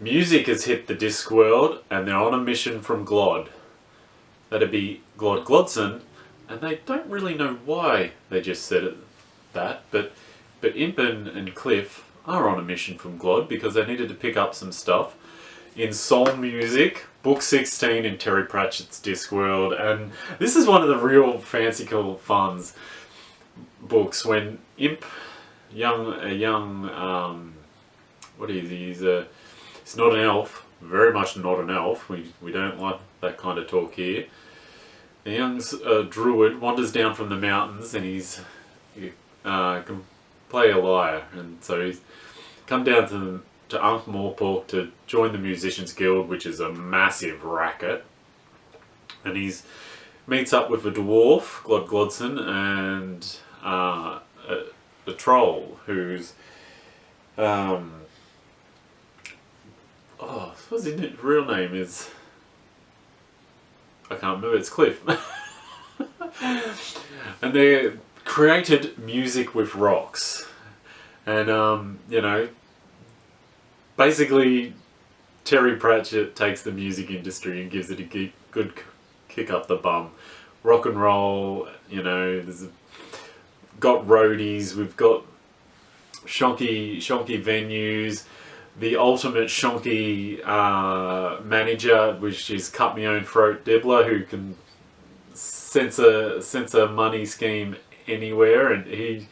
music has hit the Discworld and they're on a mission from Glod. That'd be Glod Glodson, and they don't really know why they just said it that, but Imp and Cliff are on a mission from Glod because they needed to pick up some stuff in Soul Music, Book 16 in Terry Pratchett's Discworld, and this is one of the real fanciful funs books when Imp, what is he? He's not an elf, very much not an elf. We don't like that kind of talk here. The young druid wanders down from the mountains, and he can play a lyre, and so he's come down to Ankh-Morpork to join the Musicians Guild, which is a massive racket. And he's meets up with a dwarf, Glod Glodson, and a troll who's what's his real name is? I can't remember. It's Cliff. And they created music with rocks, and basically Terry Pratchett takes the music industry and gives it a good kick up the bum. Rock and roll, got roadies, we've got shonky venues, the ultimate shonky manager, which is cut me own throat Dibbler, who can sense a money scheme anywhere, and he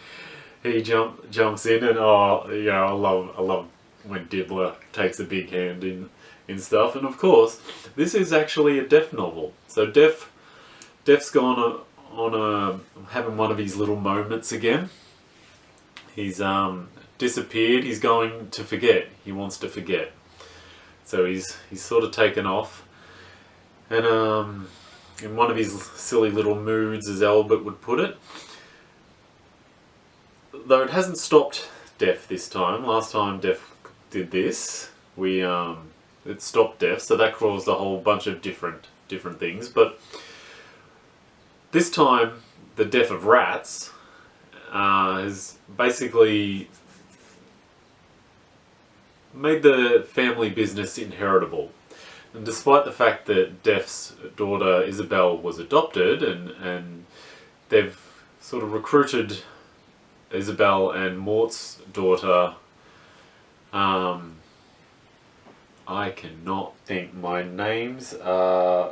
jumps in, and I love when Dibbler takes a big hand in stuff. And of course, this is actually a Deaf novel, so Def's gone on having one of his little moments again. He's disappeared. He's going to forget. He wants to forget. So he's sort of taken off, and in one of his silly little moods, as Albert would put it. Though it hasn't stopped Def this time. Last time Def did this, it stopped Def, so that caused a whole bunch of different things. But this time, the Death of Rats has basically made the family business inheritable. And despite the fact that Def's daughter Isabel was adopted, and they've sort of recruited Isabel and Mort's daughter, I cannot think, my names are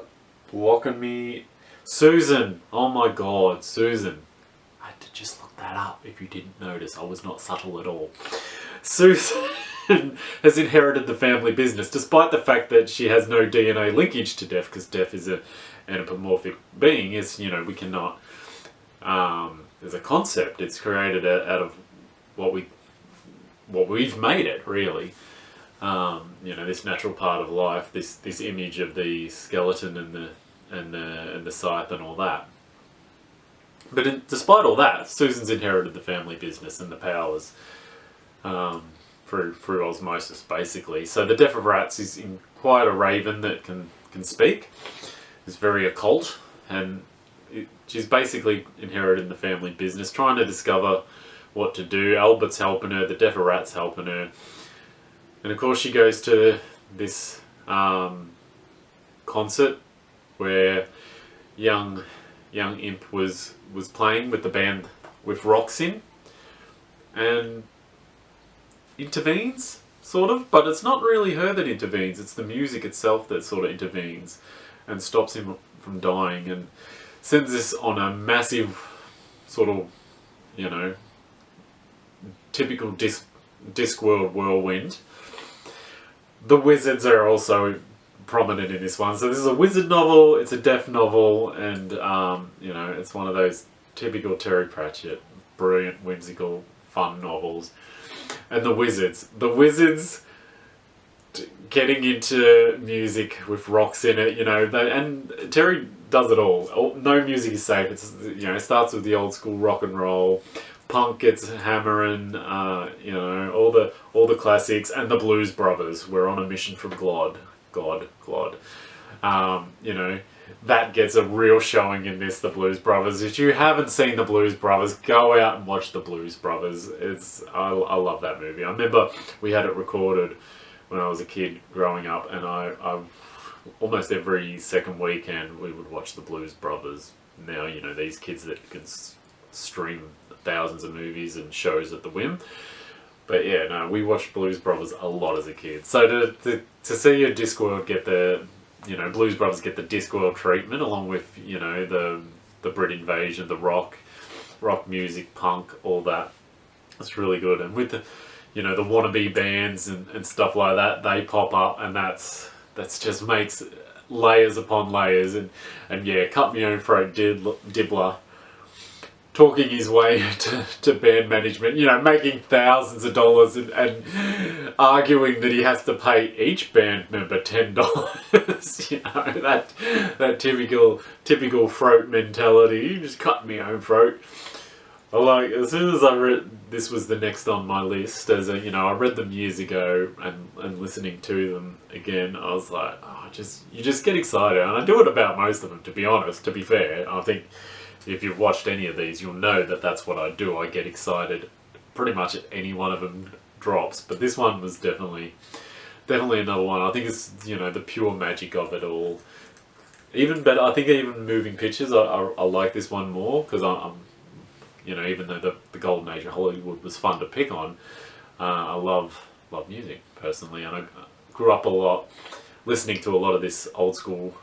blocking me. Susan! Oh my god, Susan. I had to just look that up if you didn't notice. I was not subtle at all. Susan has inherited the family business, despite the fact that she has no DNA linkage to Def, because Def is an anthropomorphic being. We cannot. There's a concept. It's created out of what we've made it, really. This natural part of life, this image of the skeleton and the scythe and all that. But despite all that, Susan's inherited the family business and the powers through osmosis, basically. So the Death of Rats is quite a raven that can speak. It's very occult, and she's basically inherited the family business, trying to discover what to do. Albert's helping her, the Death of Rat's helping her. And of course she goes to this concert where young Imp was playing with the band with rocks in, and intervenes, sort of, but it's not really her that intervenes, it's the music itself that sort of intervenes and stops him from dying, and sends this on a massive sort of, typical Discworld whirlwind. The wizards are also prominent in this one. So this is a wizard novel, it's a Deaf novel, and it's one of those typical Terry Pratchett, brilliant, whimsical, fun novels. And the wizards getting into music with rocks in it, and Terry does it all. No music is safe. It's it starts with the old school rock and roll. Punk gets hammering, all the classics, and the Blues Brothers. We're on a mission from Glod. That gets a real showing in this, the Blues Brothers. If you haven't seen the Blues Brothers, go out and watch the Blues Brothers. I love that movie. I remember we had it recorded when I was a kid growing up, and I almost every second weekend we would watch the Blues Brothers. Now, you know, these kids that can stream thousands of movies and shows at the whim. But yeah, no, we watched Blues Brothers a lot as a kid. So to see a Discworld get the, you know, Blues Brothers get the Discworld treatment, along with, you know, the Brit Invasion, the rock music, punk, all that, it's really good. And with the, you know, the wannabe bands and stuff like that, they pop up, and that's just makes layers upon layers. And yeah, Cut Me Own Throat Dibbler talking his way to band management, you know, making thousands of dollars and arguing that he has to pay each band member $10. You know, that typical throat mentality. You just cut me own throat. Like, as soon as I read this was the next on my list, as a, you know, I read them years ago, and listening to them again, I was like, oh, you just get excited. And I do it about most of them, to be honest, to be fair. I think if you've watched any of these, you'll know that that's what I do. I get excited pretty much at any one of them drops. But this one was definitely another one. I think it's, you know, the pure magic of it all. Even better, I think even Moving Pictures, I like this one more, because I'm, you know, even though the golden age of Hollywood was fun to pick on, I love music personally, and I grew up a lot listening to a lot of this old school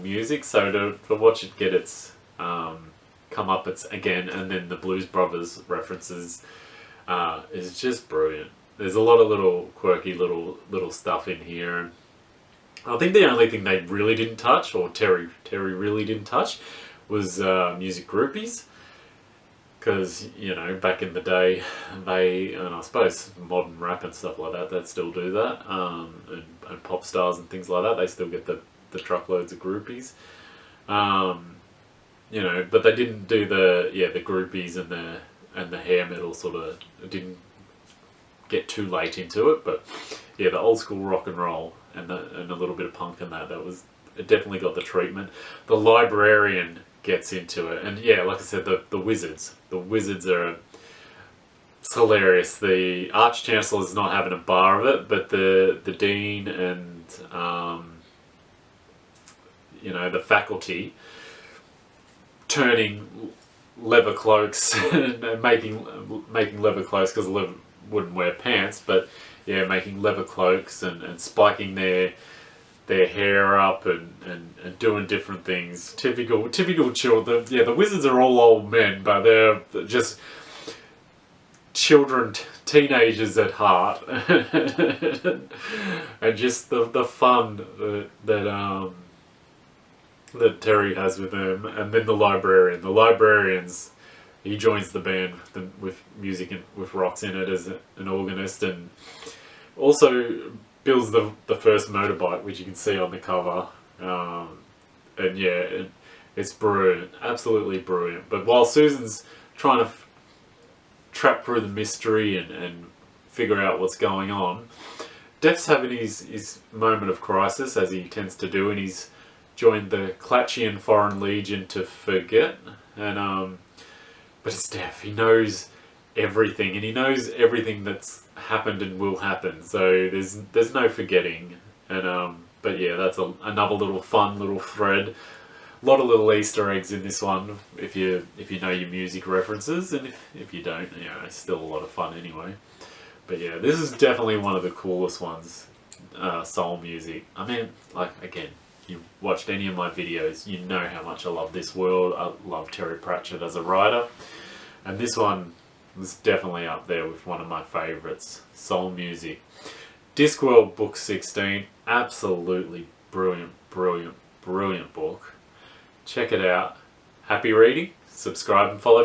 music. So to watch it get its come up again, and then the Blues Brothers references, is just brilliant. There's a lot of little quirky little stuff in here, and I think the only thing they really didn't touch, or Terry really didn't touch, was music groupies. Because, you know, back in the day, and I suppose modern rap and stuff like that, they'd still do that, and pop stars and things like that, they still get the truckloads of groupies. You know, but they didn't do the groupies and the hair metal sort of, didn't get too late into it. But yeah, the old school rock and roll and a little bit of punk and it definitely got the treatment. The Librarian gets into it, and yeah, like I said, the wizards are, it's hilarious. The Arch Chancellor's not having a bar of it, but the Dean and you know, the faculty turning leather cloaks and making leather cloaks, because leather wouldn't wear pants, but yeah, making leather cloaks and spiking their hair up and doing different things. Typical children. Yeah, the wizards are all old men, but they're just children, teenagers at heart. And just the fun that Terry has with them. And then the Librarians, he joins the band with music and with rocks in it as an organist, and also builds the first motorbike, which you can see on the cover. And yeah, it's brilliant, absolutely brilliant. But while Susan's trying to trap through the mystery and figure out what's going on, Def's having his moment of crisis, as he tends to do, and he's joined the Clatchian Foreign Legion to forget. And but it's Def. He knows everything, and he knows everything that's happened and will happen. So there's no forgetting. And but yeah, that's another little fun little thread. A lot of little Easter eggs in this one, if you know your music references, and if you don't, you know, it's still a lot of fun anyway. But yeah, this is definitely one of the coolest ones. Soul music. I mean, like, again, you've watched any of my videos, you know how much I love this world. I love Terry Pratchett as a writer, and this one was definitely up there with one of my favourites. Soul music. Discworld book 16, absolutely brilliant book. Check it out. Happy reading. Subscribe and follow.